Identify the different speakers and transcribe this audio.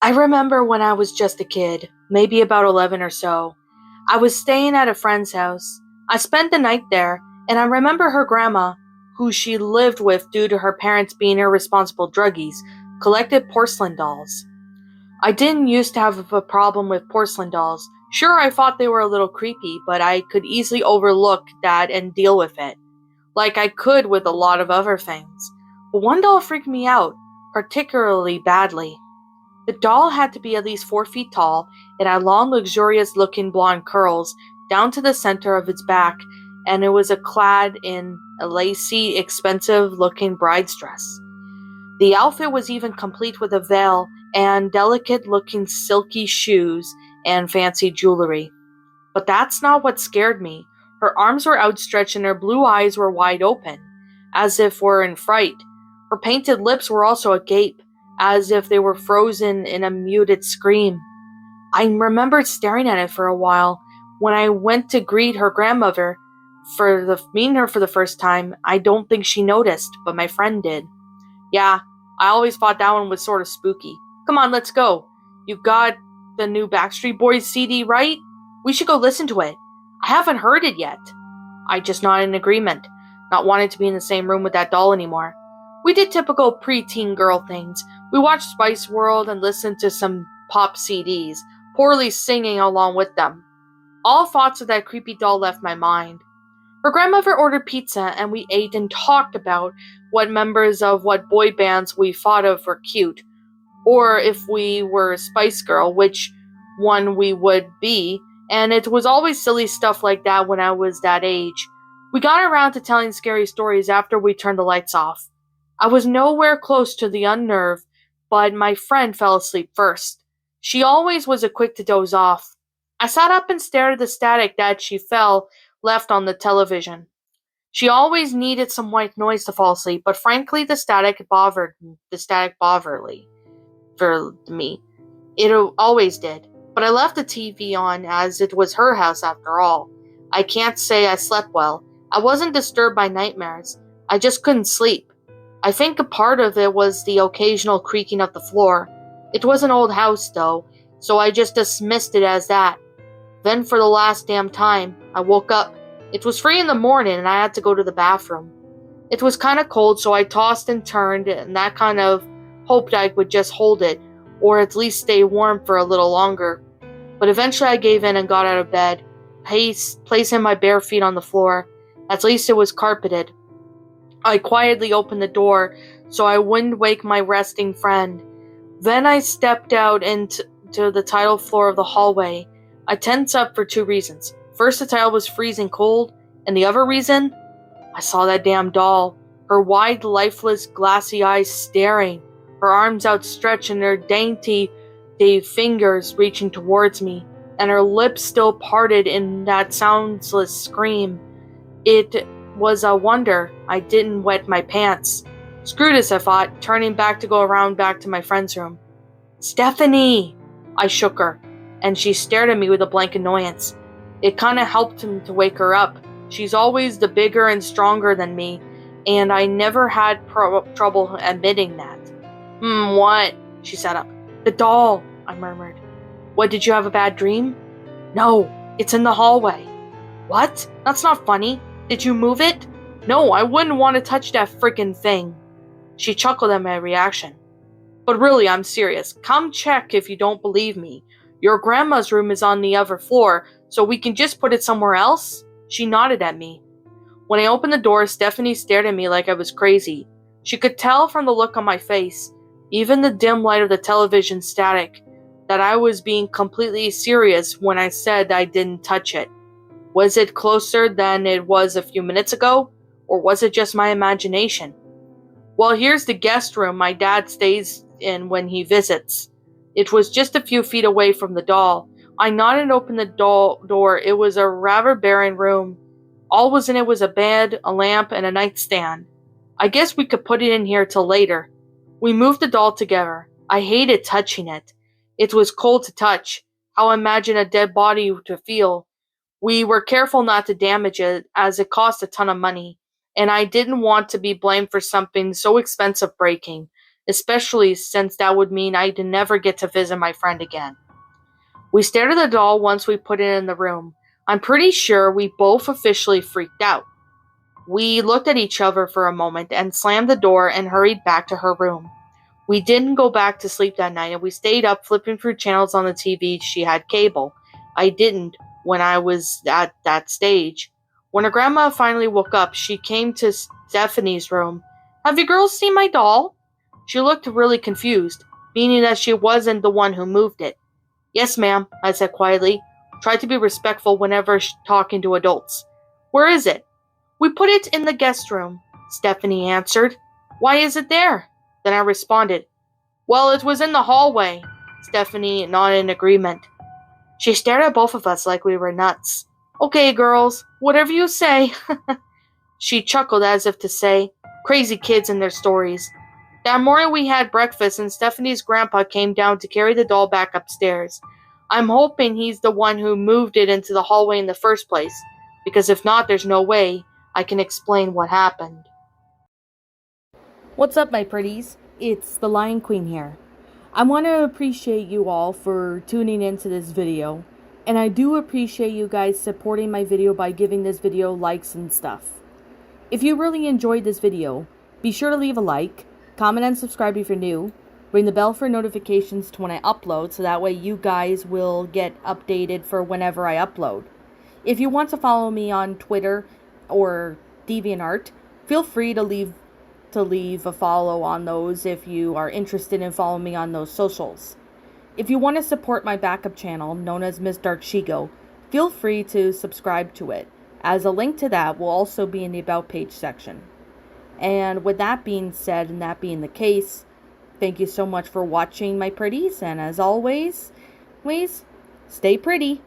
Speaker 1: I remember when I was just a kid, maybe about 11 or so. I was staying at a friend's house. I spent the night there, and I remember her grandma, who she lived with due to her parents being irresponsible druggies, collected porcelain dolls. I didn't used to have a problem with porcelain dolls. Sure, I thought they were a little creepy, but I could easily overlook that and deal with it, like I could with a lot of other things. But one doll freaked me out, particularly badly. The doll had to be at least 4 feet tall. It had long, luxurious looking blonde curls down to the center of its back, and it was clad in a lacy, expensive looking bride's dress. The outfit was even complete with a veil and delicate looking silky shoes and fancy jewelry. But that's not what scared me. Her arms were outstretched and her blue eyes were wide open, as if were in fright. Her painted lips were also agape, as if they were frozen in a muted scream. I remembered staring at it for a while. When I went to greet her grandmother, meeting her for the first time, I don't think she noticed, but my friend did. Yeah, I always thought that one was sort of spooky. Come on, let's go. You got the new Backstreet Boys CD, right? We should go listen to it. I haven't heard it yet. I just nodded in agreement, not wanting to be in the same room with that doll anymore. We did typical preteen girl things. We watched Spice World and listened to some pop CDs, poorly singing along with them. All thoughts of that creepy doll left my mind. Her grandmother ordered pizza and we ate and talked about what members of what boy bands we thought of were cute, or if we were Spice Girl, which one we would be, and it was always silly stuff like that when I was that age. We got around to telling scary stories after we turned the lights off. I was nowhere close to the unnerved, but my friend fell asleep first. She always was a quick to doze off. I sat up and stared at the static that she left on the television. She always needed some white noise to fall asleep, but frankly the static bothered for me. It always did. But I left the TV on as it was her house after all. I can't say I slept well. I wasn't disturbed by nightmares. I just couldn't sleep. I think a part of it was the occasional creaking of the floor. It was an old house though, so I just dismissed it as that. Then for the last damn time, I woke up. It was 3 in the morning and I had to go to the bathroom. It was kind of cold, so I tossed and turned and that kind of hoped I would just hold it, or at least stay warm for a little longer. But eventually I gave in and got out of bed, placing my bare feet on the floor. At least it was carpeted. I quietly opened the door so I wouldn't wake my resting friend. Then I stepped out into the tile floor of the hallway. I tensed up for 2 reasons. First, the tile was freezing cold, and the other reason? I saw that damn doll, her wide, lifeless, glassy eyes staring, her arms outstretched and her dainty fingers reaching towards me, and her lips still parted in that soundless scream. It was a wonder I didn't wet my pants. Screw this, I thought, turning back to go around back to my friend's room. Stephanie! I shook her, and she stared at me with a blank annoyance. It kinda helped him to wake her up. She's always the bigger and stronger than me, and I never had trouble admitting that. What? She sat up. The doll, I murmured. What, did you have a bad dream? No, it's in the hallway. What? That's not funny. Did you move it? No, I wouldn't want to touch that frickin' thing. She chuckled at my reaction. But really, I'm serious. Come check if you don't believe me. Your grandma's room is on the other floor, so we can just put it somewhere else? She nodded at me. When I opened the door, Stephanie stared at me like I was crazy. She could tell from the look on my face, even the dim light of the television static, that I was being completely serious when I said I didn't touch it. Was it closer than it was a few minutes ago, or was it just my imagination? Well, here's the guest room my dad stays in when he visits. It was just a few feet away from the doll. I nodded and opened the door. It was a rather barren room. All was in it was a bed, a lamp, and a nightstand. I guess we could put it in here till later. We moved the doll together. I hated touching it. It was cold to touch. How I imagined a dead body to feel. We were careful not to damage it, as it cost a ton of money, and I didn't want to be blamed for something so expensive breaking, especially since that would mean I'd never get to visit my friend again. We stared at the doll once we put it in the room. I'm pretty sure we both officially freaked out. We looked at each other for a moment and slammed the door and hurried back to her room. We didn't go back to sleep that night, and we stayed up flipping through channels on the TV. She had cable. I didn't when I was at that stage. When her grandma finally woke up, she came to Stephanie's room. Have you girls seen my doll? She looked really confused, meaning that she wasn't the one who moved it. Yes, ma'am, I said quietly. Try to be respectful whenever talking to adults. Where is it? We put it in the guest room, Stephanie answered. Why is it there? Then I responded, Well, it was in the hallway. Stephanie nodded in agreement. She stared at both of us like we were nuts. Okay, girls, whatever you say. She chuckled as if to say, Crazy kids and their stories. That morning we had breakfast and Stephanie's grandpa came down to carry the doll back upstairs. I'm hoping he's the one who moved it into the hallway in the first place, because if not, there's no way I can explain what happened.
Speaker 2: What's up, my pretties? It's the Lion Queen here. I want to appreciate you all for tuning into this video, and I do appreciate you guys supporting my video by giving this video likes and stuff. If you really enjoyed this video, be sure to leave a like, comment and subscribe if you're new, ring the bell for notifications to when I upload so that way you guys will get updated for whenever I upload. If you want to follow me on Twitter or DeviantArt, feel free to leave a follow on those if you are interested in following me on those socials. If you want to support my backup channel, known as Miss Dark Shigo, feel free to subscribe to it, as a link to that will also be in the About page section. And with that being said, and that being the case, thank you so much for watching, my pretties, and as always, please stay pretty.